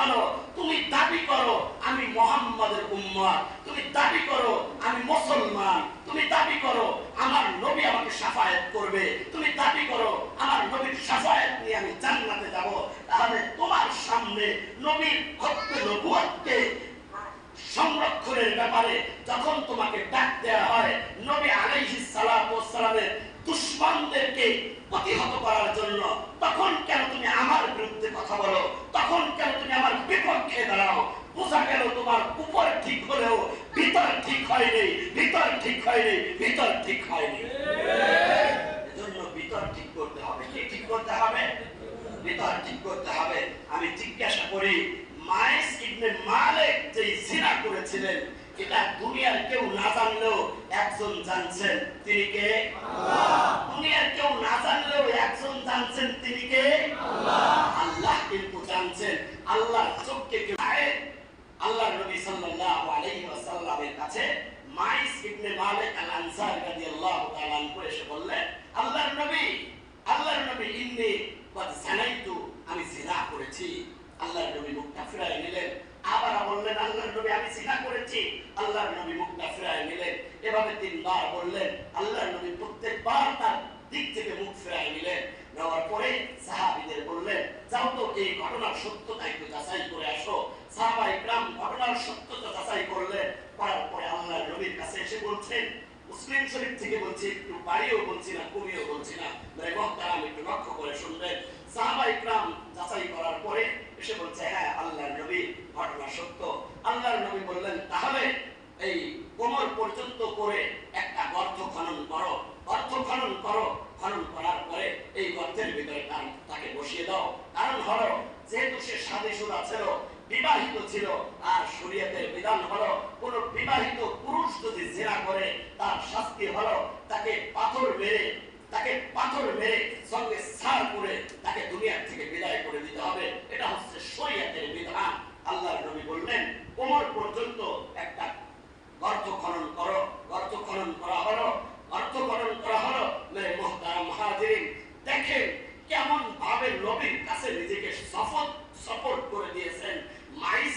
করো, তুমি দাবি করো আমি মুহাম্মাদের উম্মত, তুমি দাবি করো আমি মুসলমান, তুমি দাবি করো আমার নবী আমাকে শাফায়াত করবে, তুমি দাবি করো আমার নবীর শাফায়াত নিয়ে আমি জান্নাতে যাব, তাহলে তোমার সামনে নবীর খতমে নবুয়তকে সংরক্ষণের ব্যাপারে যখন তোমাকে ডাক দেওয়া হয়, নবী আলাইহিস সালাতু ওয়াস সালামের দুশমনদেরকে প্রতিহত করার জন্য, তখন কেন তুমি আমার বিরুদ্ধে কথা বলো, তখন কেন তুমি আমার বিপক্ষে দাঁড়াও? বোঝা গেল তোমার উপর ঠিক হলেও ভিতর ঠিক হয়নি, ভিতর ঠিক হয়নি, ভিতর ঠিক হয়নি। এজন্য ভিতর ঠিক করতে হবে। কি ঠিক করতে হবে? ভিতর ঠিক করতে হবে। আমি জিজ্ঞাসা করি, মাইস ইবনে মালিক যে জিনা করেছিলেন, এটা দুনিয়ার কেউ না জানলেও একজন জানছেন, তিনি কে? আল্লাহ। দুনিয়ার কেউ না জানলেও একজন জানছেন, তিনি কে? আল্লাহ। আল্লাহ কিন্তু জানছেন। আল্লাহর চোখকে কেউ আল্লাহর নবী সাল্লাল্লাহু আলাইহি ওয়াসাল্লামের কাছে মাইস ইবনে মালিক আল আনসারী রাদিয়াল্লাহু তাআলা আনহু এসে বললেন, আল্লাহর নবী ইন্নী ওয়াদ জানাইতু, আমি জিনা করেছি। আল্লাহর নবী মুখটা ফিরায় নিলেন। আবার বললেন, আল্লাহর নবী আমি জিনা করেছি। আল্লাহর নবী মুখটা ফিরায় নিলেন। এভাবে তিনবার বললেন। আল্লাহর নবী প্রত্যেকবার তার দিক থেকে মুখ ফিরায় নিলেন। নেওয়ার পরে সাহাবীদের বললেন, যাও তো এই ঘটনার সত্যতা একটু যাচাই করে আসো। সাহাবা ইকরাম ঘটনার সত্যতা যাচাই করলেন। করার পরে আল্লাহর নবীর কাছে এসে বলছেন, মুসলিম শরীফ থেকে বলছি, একটু বাড়িও বলছি না, কমিও বলছি না, মানে মুহতারাম একটু লক্ষ্য করে শুনবেন। সাহাবা ইকরাম যাচাই করার পরে এসে বলছে, হ্যাঁ আল্লাহর নবী ঘটনা সত্য। আল্লাহর নবী বললেন, তাহলে এই কোমর পর্যন্ত করে একটা গর্ত খনন করো, গর্ত খনন করো। খনন করার পরে এই গর্তের ভিতরে তাকে বসিয়ে দাও। কারণ হলো, যেহেতু সে শাদীশুদা ছিল, বিবাহিত ছিল, আর শরীয়তের বিধান হলো কোন বিবাহিত পুরুষ যদি জিনা করে তার শাস্তি হলো তাকে পাথর মেরে সঙ্গে ছাড় করে তাকে দুনিয়া থেকে বিদায় করে দিতে হবে। এটা হচ্ছে শরীয়তের বিধান। আল্লাহর নবী বললেন, কোমর পর্যন্ত একটা গর্ত খনন করো। গর্ত খনন করা হলো। মেরে মুহতারাম মুহাজিরিন, দেখেন কেমন ভাবে নবীর কাছে নিজেকে সাপোর্ট করে দিয়েছেন মাইস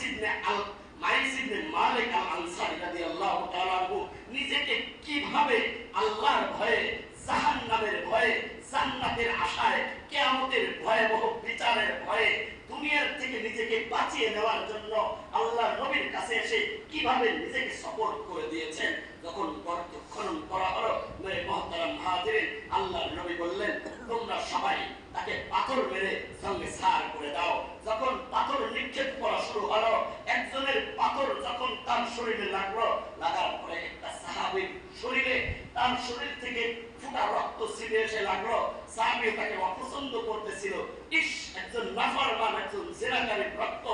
ইবনে মালিক আল আনসারী রাদিয়াল্লাহু তাআলা আনহু। নিজেকে কিভাবে আল্লাহর ভয়ে, জাহান্নামের ভয়ে, জান্নাতের আশায়, কিয়ামতের ভয়াবহ বিচারের ভয়ে দুনিয়ার থেকে নিজেকে বাঁচিয়ে নেওয়ার জন্য আল্লাহর নবীর কাছে এসে কিভাবে নিজেকে সাপোর্ট করে দিয়েছেন। যখন গর্ত খনন করা হলো, মেরে মুহতারাম মুহাজিরিন, আল্লাহর নবী বললেন, তোমরা সবাই তাকে পাথর মেরে সঙ্গে ছাড় করে দাও। যখন পাথর নিক্ষেপ করা শুরু হলো, একজনের পাথর যখন তার শরীরে লাগলো, লাগার পরে একটা সাহাবীর শরীরে, তার শরীর থেকে ফুটা রক্ত ছিটে এসে লাগলো। সাহাবী তাকে অপছন্দ করতেছিল, ইস, একজন নাফরমান, একজন জিনাকারীর রক্ত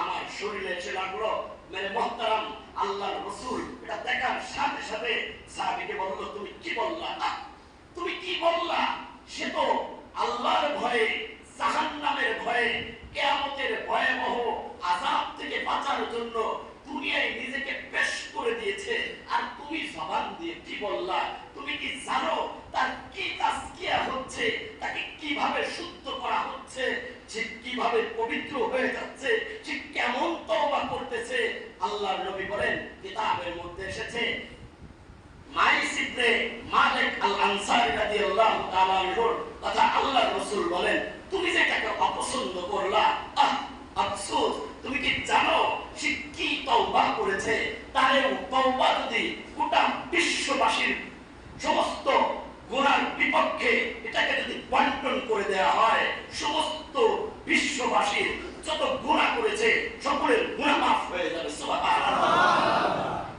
আমার শরীরে এসে লাগলো। মেরে মুহতারাম আল্লাহর রাসূল এটা দেখার সাথে সাথে সাহাবীকে বলল, তুমি কি বললা? তুমি কি বললা? সে তো আল্লাহর ভয়ে, জাহান্নামের ভয়ে, কিয়ামতের ভয়াবহ আযাব থেকে বাঁচার জন্য দুনিয়ায় নিজেকে পেশ করে দিয়েছে, আর তুমি জবান দিয়ে কি বললা? তুমি কি জানো তার কি তাজকিয়া হচ্ছে, তাকে কিভাবে শুদ্ধ করা হচ্ছে, সে কিভাবে পবিত্র হয়ে যাচ্ছে, সে কেমন তওবা করতেছে? আল্লাহর নবী বলেন, কিতাবের মধ্যে এসেছে, মাইস ইবনে মালিক আল আনসারী রাদিয়াল্লাহু তাআলা আনহুর কথা আল্লাহর রাসূল বলেন, তুমি যেটাকে অপছন্দ করলা, আফসোস, তুমি কি জানো সে কি তওবা করেছে? তার তওবা যদি গোটা বিশ্ববাসীর সমস্ত গুনার বিপক্ষে এটাকে যদি বন্টন করে দেওয়া হয়, সমস্ত বিশ্ববাসীর যত গুনাহ করেছে সকলের গুনাহ মাফ হয়ে যাবে। সুবহানাল্লাহ।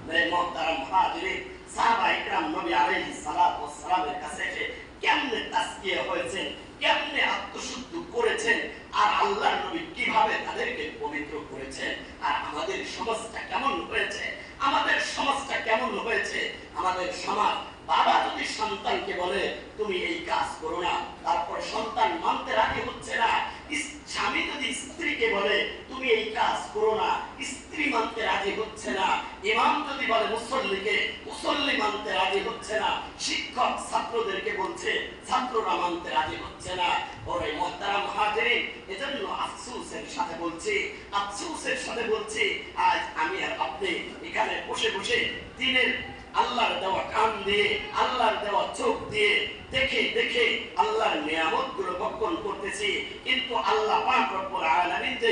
মেরে মুহতারাম মুহাজিরিন, সাহাবা ইকরাম নবী আলাইহিস সালাতু ওয়াস সালামের কাছে এসে কেমনে তাজকিয়া হয়েছেন, কেমনে আত্মশুদ্ধ করেছেন, আর আল্লাহর নবী কিভাবে তাদেরকে পবিত্র করেছেন, আর আমাদের সমাজটা কেমন হয়েছে, আমাদের সমাজটা কেমন হয়েছে। আমাদের সমাজ, বাবা যদি সন্তানকে বলে তুমি এই কাজ করো না, তারপর সন্তান মানতে রাজি হচ্ছে না। স্বামী যদি স্ত্রীকে বলে তুমি এই কাজ করো না, স্ত্রী মানতে রাজি হচ্ছে না। ইমাম যদি বলে মুসল্লিকে, মুসল্লি মানতে রাজি হচ্ছে না। শিক্ষক ছাত্রদেরকে বলছে, ছাত্ররা মানতে রাজি হচ্ছে না। ওরে মুহতারাম মুহাজিরিন, এজন্য আফসোসের সাথে বলছি, আফসোস বসে বসে দিনের আল্লাহর দেওয়া কান দিয়ে আল্লাহর দেওয়া চোখ দিয়ে দেখে দেখে আল্লাহর নিয়ামতগুলো ভক্ষণ করতেছি, কিন্তু আল্লাহ পাক রব্বুল আলামিন যে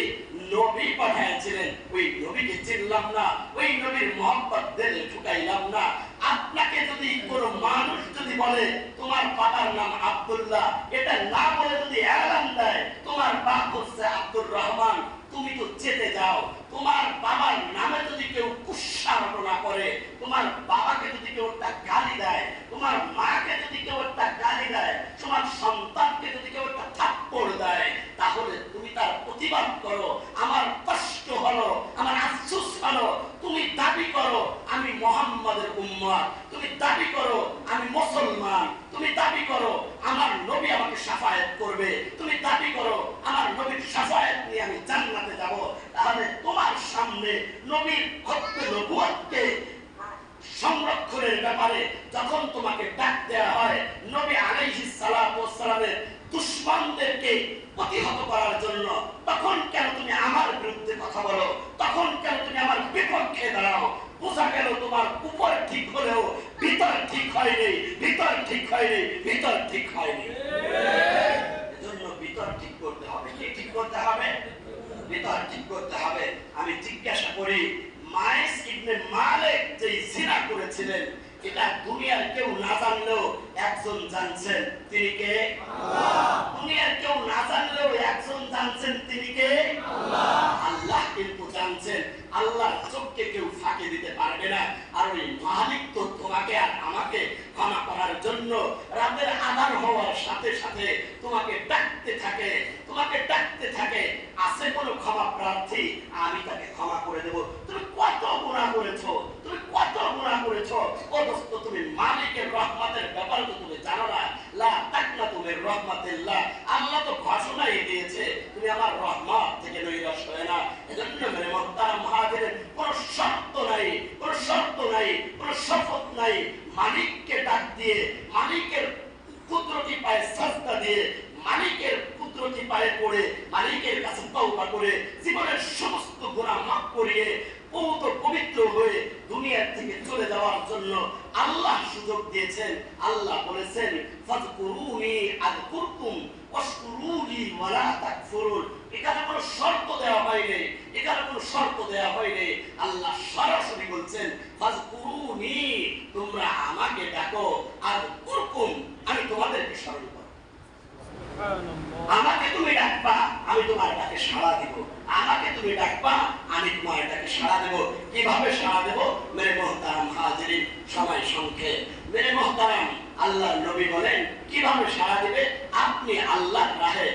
নবী পাঠিয়েছিলেন ওই নবীকে চিনলাম না, ওই নবীর মহব্বত দিলে ঢুকাইলাম না। আপনাকে যদি কোনো মানুষ যদি বলে তোমার বাবার নাম আব্দুল্লাহ, এটা না বলে যদি এলান দেয় তোমার বাপ হচ্ছে আব্দুর রহমান, তুমি তো চেতে যাও। তোমার বাবার নামে যদি কেউ কুৎসা রটনা করে, তোমার বাবাকে যদি কেউ একটা গালি দেয়, তোমার মাকে যদি কেউ একটা গালি দেয়, তোমার সন্তানকে যদি কেউ একটা থাপ্পড় দেয়, তাহলে তুমি তার প্রতিবাদ করো। আমার কষ্ট হলো, আমার আফসোস হলো। তুমি দাবি করো আমি মুহাম্মাদের উম্মত, তুমি দাবি করো আমি মুসলমান, তুমি দাবি করো আমার নবী আমাকে শাফায়াত করবে, তুমি দাবি করো আমার নবীর শাফায়াত নিয়ে আমি জান্নাতে যাব। তাহলে তোমার সামনে নবীর খতমে নবুয়তকে সংরক্ষণের ব্যাপারে যখন তোমাকে ডাক দেওয়া হয়, নবী আলাইহিস সালাতু ওয়াস সালামের দুশমনদেরকে প্রতিহত করার জন্য, তখন কেন তুমি আমার বিরুদ্ধে কথা বলো? তখন কেন তুমি আমার বিপক্ষে দাঁড়াও? বোঝা গেল তোমার উপর ঠিক হলেও ভিতর ঠিক হয়নি, ভিতর ঠিক হয়নি, ভিতর ঠিক হয়নি। এজন্য ভিতর ঠিক করতে হবে। কি ঠিক করতে হবে? ভিতর ঠিক করতে হবে। আমি জিজ্ঞাসা করি, মাইস ইবনে মালিক যে জিনা করেছিলেন, এটা দুনিয়ার কেউ না জানলেও একজন জানছেন, তিনি কে? আল্লাহ। দুনিয়ার কেউ না জানলেও একজন জানছেন, তিনি কে? আল্লাহ। আল্লাহ কিন্তু জানছেন। আল্লাহর চোখকে কেউ ফাঁকি দিতে পারবে না। আর ওই মালিক তো তোমাকে আর আমাকে ক্ষমা করার জন্য রাতের আধার হওয়ার সাথে সাথে তোমাকে ডাকতে থাকে, তোমাকে ডাকতে থাকে। আছে কোনো ক্ষমা প্রার্থী, আমি তাকে ক্ষমা করে দেব। তুমি কত গুনাহ করেছো, তুমি কত গুনাহ করেছো, অথচ তুমি মালিকের রহমতের ব্যাপারে তো তুমি জানো না। লা তাকনাতু মির রাহমাতিল্লাহ, আল্লাহ তো ঘোষণাই দিয়েছে তুমি আমার রহমত থেকে নৈরাশ হয় না। এজন্য মেরে মুহতারাম মুহাজিরিন, কোনো শর্ত নাই, কোনো শর্ত নাই, কোনো শপথ নাই। মালিককে ডাক দিয়ে, মালিকের কুদরতি পায়ে সাজদা দিয়ে, মালিকের কুদরতি পায়ে পড়ে, মালিকের কাছে তওবা করে, জীবনের সমস্ত গুনাহ মাফ করিয়ে পবিত্র হয়ে দুনিয়ার থেকে চলে যাওয়ার জন্য আল্লাহ সুযোগ দিয়েছেন। আল্লাহ বলেছেন ফাযকুরুনি আযকুরকুম ওয়াশকুরুলি ওয়ালা তাকফুরুন। এখানে কোনো শর্ত দেওয়া হয়নি, এখানে কোনো শর্ত দেওয়া হয়নি। আল্লাহ সরাসরি বলছেন ফাযকুরুনি, তোমরা আমাকে ডাকো, আযকুরকুম, আমি তোমাদেরকে স্মরণ করব। আমাকে তুমি ডাকবা, আমি তোমার ডাকে সাড়া দিব। আমাকে তুমি ডাকবা, আমি তোমার ডাকে সাড়া দেব। কিভাবে সাড়া দেব? মেরে মুহতারাম হাজিরিন, সময় সংক্ষেপ। মেরে মুহতারাম, আল্লাহর নবী বলেন কিভাবে সাড়া দিবে? আপনি আল্লাহর রাহে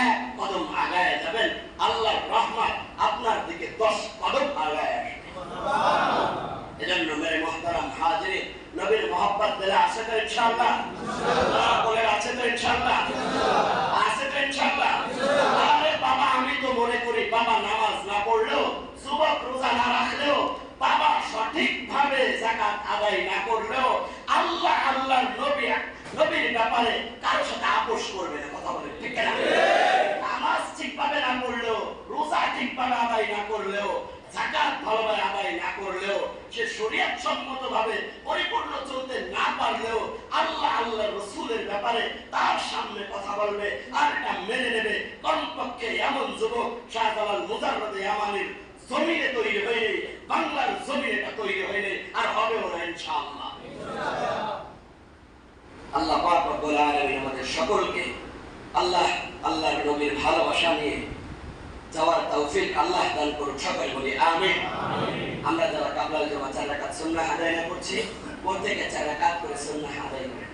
এক কদম আগায় যাবেন, আল্লাহর রহমত আপনার দিকে 10 কদম আগায় আসবে। এজন্য মেরে মুহতারাম হাজিরিন, নবীর মহব্বত দিলে আছে তো ইনশাআল্লাহ? ইনশাআল্লাহ বলে আছে তো ইনশাআল্লাহ? আছে তো ইনশাআল্লাহ? আরে বাবা, আমি তো মনে করি বাবা নামাজ না পড়লেও, যুবক রোজা না রাখলেও, বাবা সঠিকভাবে যাকাত আদায় না করলেও, আল্লাহ আল্লাহর নবীর ব্যাপারে কারোর সাথে আপোষ করবে না। কথা বলে ঠিক না? নামাজ ঠিকভাবে না পড়লেও, রোজা ঠিকভাবে আদায় না করলেও, যাকাত ভালোভাবে আদায় না করলেও, সে শরীয়ত সম্মতভাবে পরিপূর্ণ চলতে না পারলেও আল্লাহ আল্লাহর রাসূলের ব্যাপারে তার সামনে কথা বলবে আর এটা মেনে নেবে। কমপক্ষে এমন যুবক শাহজালাল মুজাররদে ইয়ামানির জমিনে তৈরি হয়নি, বাংলার জমিনে এটা তৈরি হয়নি, আর হবেও না ইনশাআল্লাহ। আল্লাহ পাক রব্বুল আলামিন আমাদের সকলকে আল্লাহর নবীর ভালোবাসা নিয়ে যাওয়ার তৌফিক আল্লাহ দান করুন। সকলে বলি আমিন। আমরা যারা কাবলাল জামাত 4 রাকাত সুন্নাহ আদায় করছি, প্রত্যেকে 4 রাকাত করে সুন্নাহ আদায় করি।